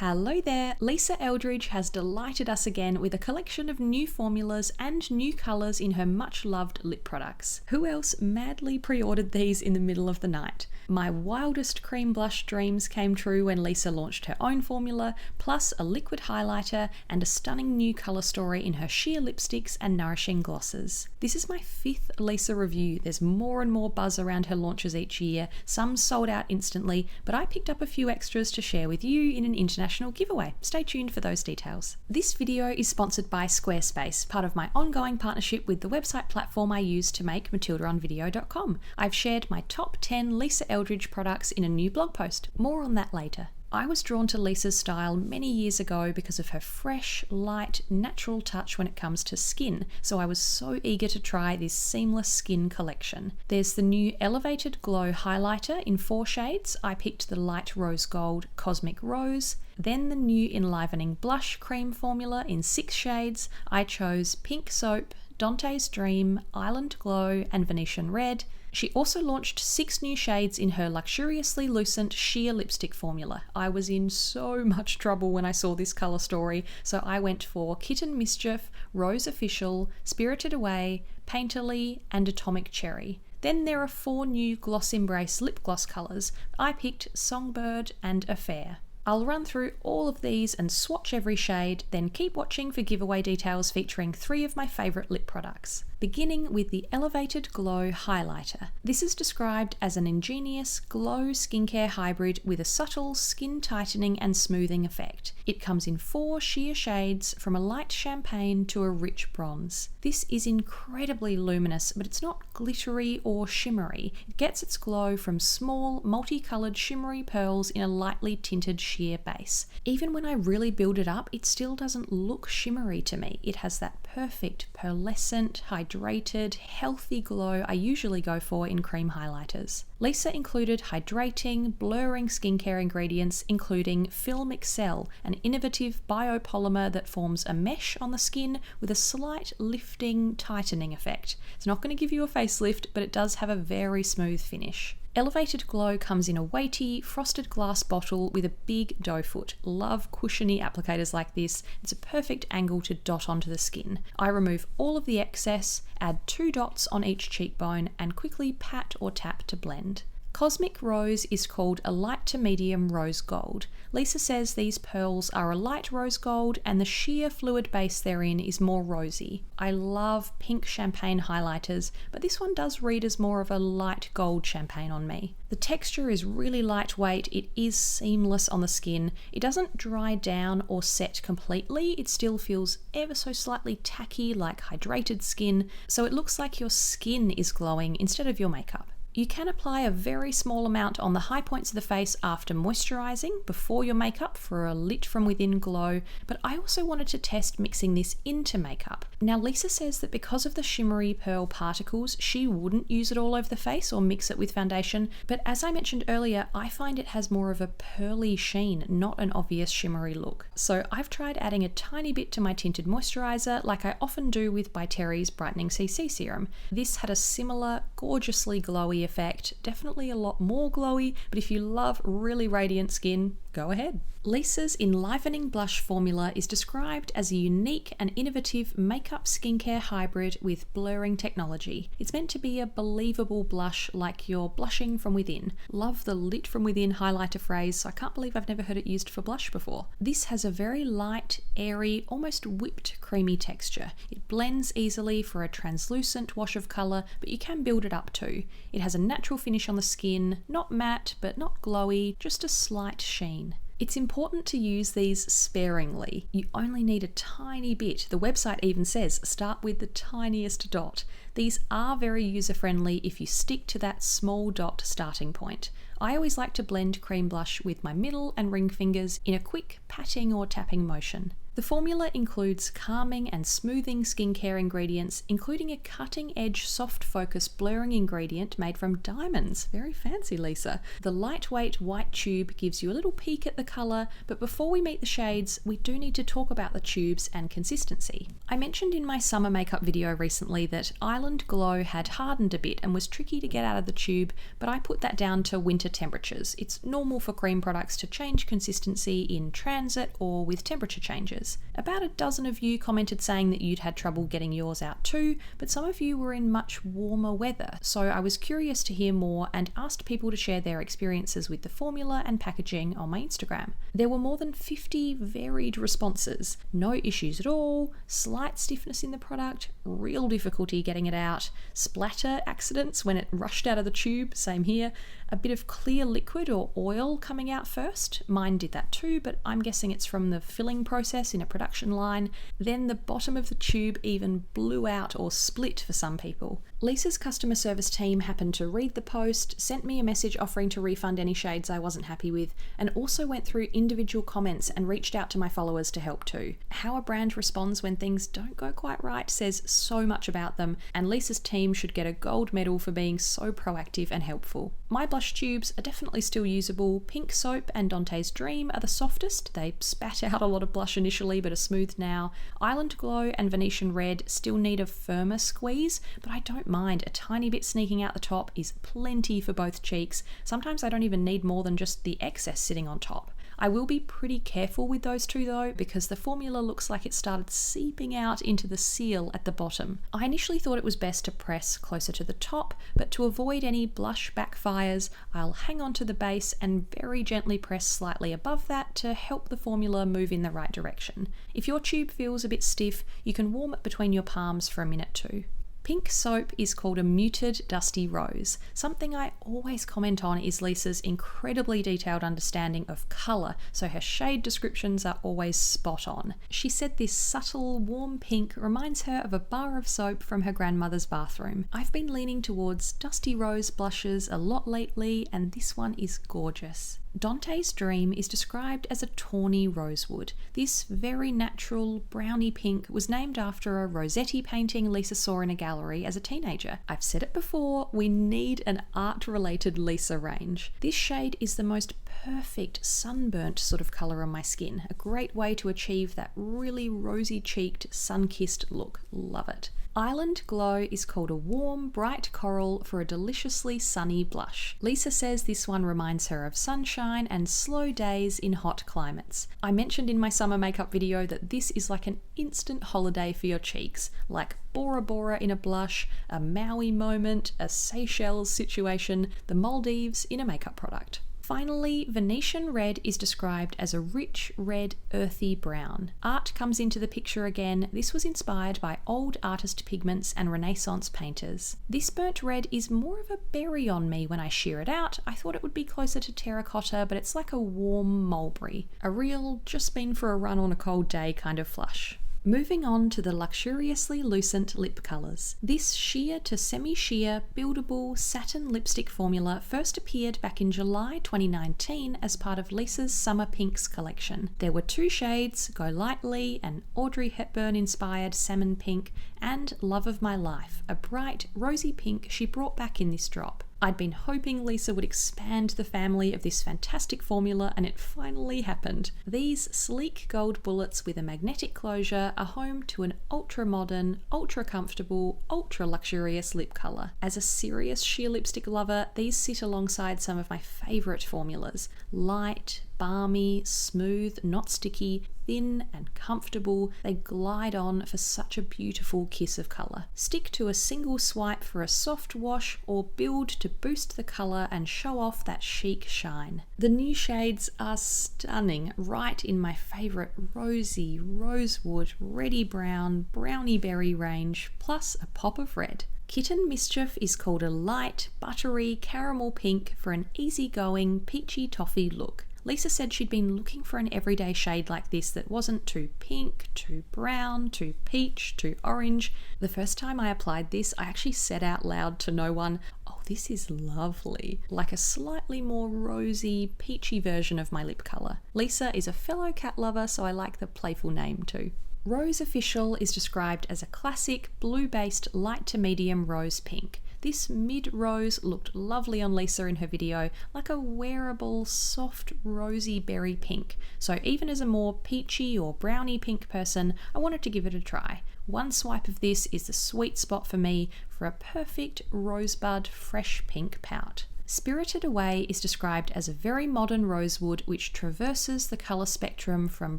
Hello there, Lisa Eldridge has delighted us again with a collection of new formulas and new colours in her much-loved lip products. Who else madly pre-ordered these in the middle of the night? My wildest cream blush dreams came true when Lisa launched her own formula, plus a liquid highlighter and a stunning new colour story in her sheer lipsticks and nourishing glosses. This is my 5th Lisa review. There's more and more buzz around her launches each year, some sold out instantly, but I picked up a few extras to share with you in an international giveaway. Stay tuned for those details. This video is sponsored by Squarespace, part of my ongoing partnership with the website platform I use to make matildaonvideo.com. I've shared my top 10 Lisa Eldridge products in a new blog post. More on that later. I was drawn to Lisa's style many years ago because of her fresh, light, natural touch when it comes to skin, so I was so eager to try this seamless skin collection. There's the new Elevated Glow highlighter in 4 shades. I picked the light rose gold Cosmic Rose. Then the new Enlivening blush cream formula in 6 shades. I chose Pink Soap, Dante's Dream, Island Glow, and Venetian Red. She also launched 6 new shades in her luxuriously lucent sheer lipstick formula. I was in so much trouble when I saw this colour story, so I went for Kitten Mischief, Rose Official, Spirited Away, Painterly, and Atomic Cherry. Then there are 4 new Gloss Embrace lip gloss colours. I picked Songbird and Affair. I'll run through all of these and swatch every shade, then keep watching for giveaway details featuring 3 of my favourite lip products. Beginning with the Elevated Glow Highlighter. This is described as an ingenious glow skincare hybrid with a subtle skin tightening and smoothing effect. It comes in 4 sheer shades from a light champagne to a rich bronze. This is incredibly luminous, but it's not glittery or shimmery. It gets its glow from small, multicoloured shimmery pearls in a lightly tinted sheer base. Even when I really build it up, it still doesn't look shimmery to me. It has that perfect pearlescent, hydrated, healthy glow I usually go for in cream highlighters. Lisa included hydrating, blurring skincare ingredients, including Film Excel, an innovative biopolymer that forms a mesh on the skin with a slight lifting, tightening effect. It's not going to give you a facelift, but it does have a very smooth finish. Elevated Glow comes in a weighty, frosted glass bottle with a big doe foot. Love cushiony applicators like this. It's a perfect angle to dot onto the skin. I remove all of the excess, add 2 dots on each cheekbone, and quickly pat or tap to blend. Cosmic Rose is called a light to medium rose gold. Lisa says these pearls are a light rose gold and the sheer fluid base therein is more rosy. I love pink champagne highlighters, but this one does read as more of a light gold champagne on me. The texture is really lightweight, it is seamless on the skin, it doesn't dry down or set completely, it still feels ever so slightly tacky like hydrated skin, so it looks like your skin is glowing instead of your makeup. You can apply a very small amount on the high points of the face after moisturising before your makeup for a lit from within glow, but I also wanted to test mixing this into makeup. Now Lisa says that because of the shimmery pearl particles, she wouldn't use it all over the face or mix it with foundation, but as I mentioned earlier, I find it has more of a pearly sheen, not an obvious shimmery look. So I've tried adding a tiny bit to my tinted moisturiser like I often do with By Terry's Brightening CC Serum. This had a similar, gorgeously glowy effect, definitely a lot more glowy, but if you love really radiant skin, go ahead. Lisa's Enlivening blush formula is described as a unique and innovative makeup skincare hybrid with blurring technology. It's meant to be a believable blush like you're blushing from within. Love the lit from within highlighter phrase, so I can't believe I've never heard it used for blush before. This has a very light, airy, almost whipped creamy texture. It blends easily for a translucent wash of colour, but you can build it up too. It has a natural finish on the skin, not matte but not glowy, just a slight sheen. It's important to use these sparingly. You only need a tiny bit. The website even says start with the tiniest dot. These are very user-friendly if you stick to that small dot starting point. I always like to blend cream blush with my middle and ring fingers in a quick patting or tapping motion. The formula includes calming and smoothing skincare ingredients, including a cutting-edge soft focus blurring ingredient made from diamonds. Very fancy, Lisa. The lightweight white tube gives you a little peek at the colour, but before we meet the shades, we do need to talk about the tubes and consistency. I mentioned in my summer makeup video recently that I Island Glow had hardened a bit and was tricky to get out of the tube, but I put that down to winter temperatures. It's normal for cream products to change consistency in transit or with temperature changes. About a dozen of you commented saying that you'd had trouble getting yours out too, but some of you were in much warmer weather, so I was curious to hear more and asked people to share their experiences with the formula and packaging on my Instagram. There were more than 50 varied responses. No issues at all, slight stiffness in the product, real difficulty getting it out, splatter accidents when it rushed out of the tube, same here, a bit of clear liquid or oil coming out first. Mine did that too, but I'm guessing it's from the filling process in a production line. Then the bottom of the tube even blew out or split for some people. Lisa's customer service team happened to read the post, sent me a message offering to refund any shades I wasn't happy with, and also went through individual comments and reached out to my followers to help too. How a brand responds when things don't go quite right says so much about them, and Lisa's team should get a gold medal for being so proactive and helpful. My blush tubes are definitely still usable. Pink Soap and Dante's Dream are the softest. They spat out a lot of blush initially but are smooth now. Island Glow and Venetian Red still need a firmer squeeze, but I don't mind. A tiny bit sneaking out the top is plenty for both cheeks. Sometimes I don't even need more than just the excess sitting on top. I will be pretty careful with those two though, because the formula looks like it started seeping out into the seal at the bottom. I initially thought it was best to press closer to the top, but to avoid any blush backfires, I'll hang on to the base and very gently press slightly above that to help the formula move in the right direction. If your tube feels a bit stiff, you can warm it between your palms for a minute too. Pink Soap is called a muted dusty rose. Something I always comment on is Lisa's incredibly detailed understanding of colour, so her shade descriptions are always spot on. She said this subtle, warm pink reminds her of a bar of soap from her grandmother's bathroom. I've been leaning towards dusty rose blushes a lot lately, and this one is gorgeous. Dante's Dream is described as a tawny rosewood. This very natural browny pink was named after a Rossetti painting Lisa saw in a gallery as a teenager. I've said it before, we need an art-related Lisa range. This shade is the most perfect sunburnt sort of colour on my skin. A great way to achieve that really rosy-cheeked, sun-kissed look. Love it. Island Glow is called a warm, bright coral for a deliciously sunny blush. Lisa says this one reminds her of sunshine and slow days in hot climates. I mentioned in my summer makeup video that this is like an instant holiday for your cheeks, like Bora Bora in a blush, a Maui moment, a Seychelles situation, the Maldives in a makeup product. Finally, Venetian Red is described as a rich, red, earthy brown. Art comes into the picture again. This was inspired by old artist pigments and Renaissance painters. This burnt red is more of a berry on me when I shear it out. I thought it would be closer to terracotta, but it's like a warm mulberry. A real, just been for a run on a cold day kind of flush. Moving on to the luxuriously lucent lip colours. This sheer to semi-sheer buildable satin lipstick formula first appeared back in July 2019 as part of Lisa's Summer Pinks collection. There were two shades, Go Lightly, an Audrey Hepburn inspired salmon pink, and Love of My Life, a bright rosy pink she brought back in this drop. I'd been hoping Lisa would expand the family of this fantastic formula, and it finally happened. These sleek gold bullets with a magnetic closure are home to an ultra-modern, ultra-comfortable, ultra-luxurious lip colour. As a serious sheer lipstick lover, these sit alongside some of my favourite formulas. Light, balmy, smooth, not sticky, thin and comfortable. They glide on for such a beautiful kiss of colour. Stick to a single swipe for a soft wash, or build to boost the colour and show off that chic shine. The new shades are stunning, right in my favourite rosy, rosewood, reddy brown, brownie berry range, plus a pop of red. Kitten Mischief is called a light, buttery caramel pink for an easygoing, peachy toffee look. Lisa said she'd been looking for an everyday shade like this that wasn't too pink, too brown, too peach, too orange. The first time I applied this, I actually said out loud to no one, "Oh, this is lovely," like a slightly more rosy, peachy version of my lip colour. Lisa is a fellow cat lover, so I like the playful name too. Rose Official is described as a classic blue-based light to medium rose pink. This mid-rose looked lovely on Lisa in her video, like a wearable, soft, rosy berry pink. So even as a more peachy or brownie pink person, I wanted to give it a try. One swipe of this is the sweet spot for me for a perfect rosebud fresh pink pout. Spirited Away is described as a very modern rosewood which traverses the colour spectrum from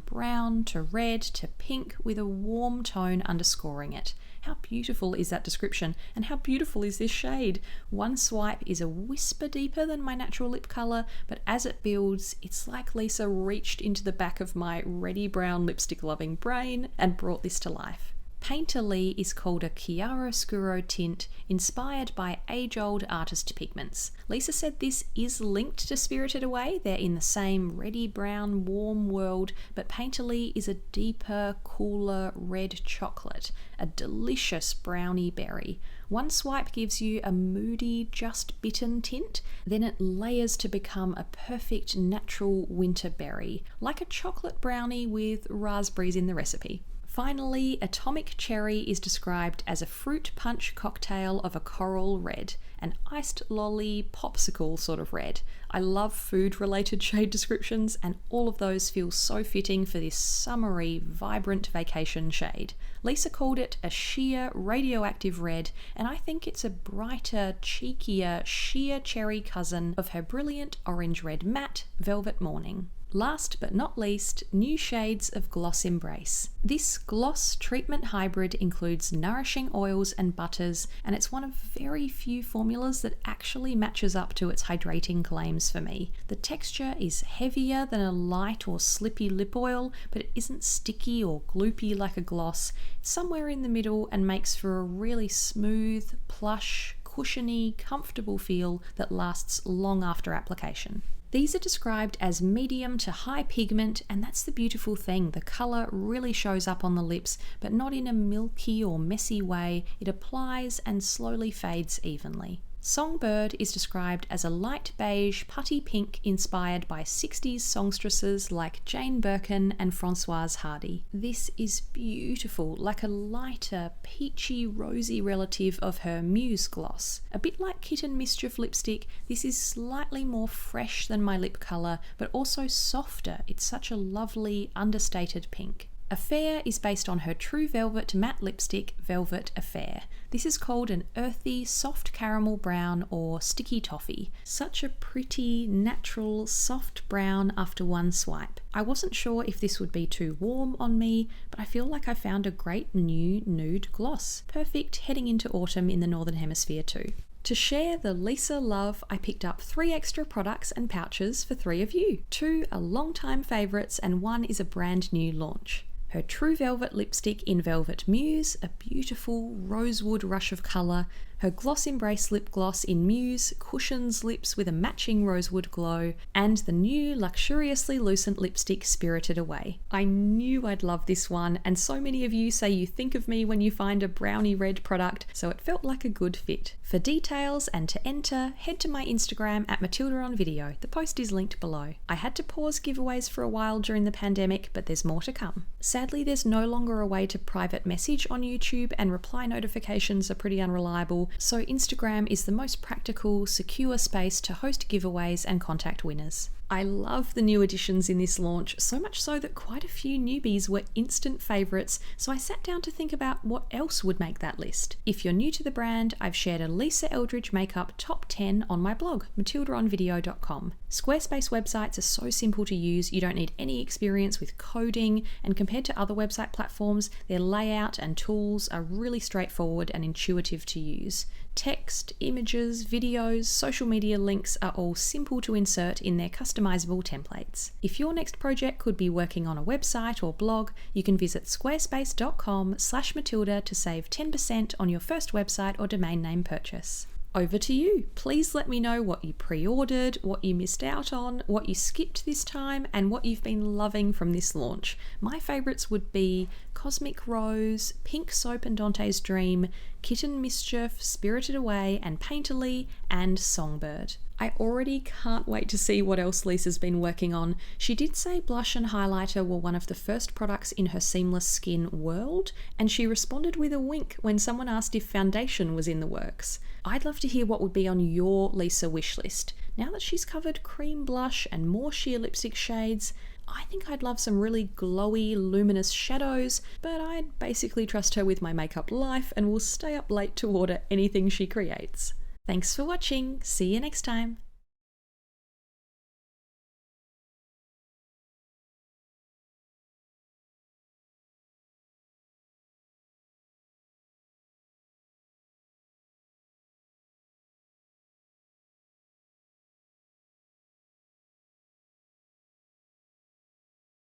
brown to red to pink with a warm tone underscoring it. How beautiful is that description, and how beautiful is this shade? One swipe is a whisper deeper than my natural lip colour, but as it builds, it's like Lisa reached into the back of my reddy brown lipstick loving brain and brought this to life. Painterly is called a chiaroscuro tint inspired by age-old artist pigments. Lisa said this is linked to Spirited Away. They're in the same reddy brown warm world, but Painterly is a deeper, cooler red chocolate, a delicious brownie berry. One swipe gives you a moody, just bitten tint, then it layers to become a perfect natural winter berry, like a chocolate brownie with raspberries in the recipe. Finally, Atomic Cherry is described as a fruit punch cocktail of a coral red, an iced lolly popsicle sort of red. I love food-related shade descriptions, and all of those feel so fitting for this summery, vibrant vacation shade. Lisa called it a sheer radioactive red, and I think it's a brighter, cheekier, sheer cherry cousin of her brilliant orange-red matte Velvet Morning. Last but not least, new shades of Gloss Embrace. This gloss treatment hybrid includes nourishing oils and butters, and it's one of very few formulas that actually matches up to its hydrating claims for me. The texture is heavier than a light or slippy lip oil, but it isn't sticky or gloopy like a gloss. It's somewhere in the middle and makes for a really smooth, plush, cushiony, comfortable feel that lasts long after application. These are described as medium to high pigment, and that's the beautiful thing. The colour really shows up on the lips, but not in a milky or messy way. It applies and slowly fades evenly. Songbird is described as a light beige putty pink inspired by 60s songstresses like Jane Birkin and Françoise Hardy. This is beautiful, like a lighter, peachy, rosy relative of her Muse gloss. A bit like Kitten Mischief lipstick, this is slightly more fresh than my lip colour, but also softer. It's such a lovely, understated pink. Affair is based on her True Velvet matte lipstick, Velvet Affair. This is called an earthy, soft caramel brown or sticky toffee. Such a pretty, natural, soft brown after one swipe. I wasn't sure if this would be too warm on me, but I feel like I found a great new nude gloss. Perfect heading into autumn in the Northern Hemisphere too. To share the Lisa love, I picked up 3 extra products and pouches for 3 of you. 2 are long-time favourites and 1 is a brand new launch. Her True Velvet lipstick in Velvet Muse, a beautiful rosewood rush of colour. Her Gloss Embrace lip gloss in Muse cushions lips with a matching rosewood glow, and the new luxuriously lucent lipstick Spirited Away. I knew I'd love this one, and so many of you say you think of me when you find a brownie red product, so it felt like a good fit. For details and to enter, head to my Instagram at Matilda on Video. The post is linked below. I had to pause giveaways for a while during the pandemic, but there's more to come. Sadly, there's no longer a way to private message on YouTube, and reply notifications are pretty unreliable, so Instagram is the most practical, secure space to host giveaways and contact winners. I love the new additions in this launch, so much so that quite a few newbies were instant favourites, so I sat down to think about what else would make that list. If you're new to the brand, I've shared a Lisa Eldridge makeup top 10 on my blog, matildaonvideo.com. Squarespace websites are so simple to use, you don't need any experience with coding, and compared to other website platforms, their layout and tools are really straightforward and intuitive to use. Text, images, videos, social media links are all simple to insert in their customizable templates. If your next project could be working on a website or blog, you can visit squarespace.com/Matilda to save 10% on your first website or domain name purchase. Over to you. Please let me know what you pre-ordered, what you missed out on, what you skipped this time, and what you've been loving from this launch. My favourites would be Cosmic Rose, Pink Soap and Dante's Dream, Kitten Mischief, Spirited Away and Painterly, and Songbird. I already can't wait to see what else Lisa's been working on. She did say blush and highlighter were one of the first products in her seamless skin world, and she responded with a wink when someone asked if foundation was in the works. I'd love to hear what would be on your Lisa wish list. Now that she's covered cream blush and more sheer lipstick shades, I think I'd love some really glowy, luminous shadows, but I'd basically trust her with my makeup life and will stay up late to order anything she creates. Thanks for watching. See you next time.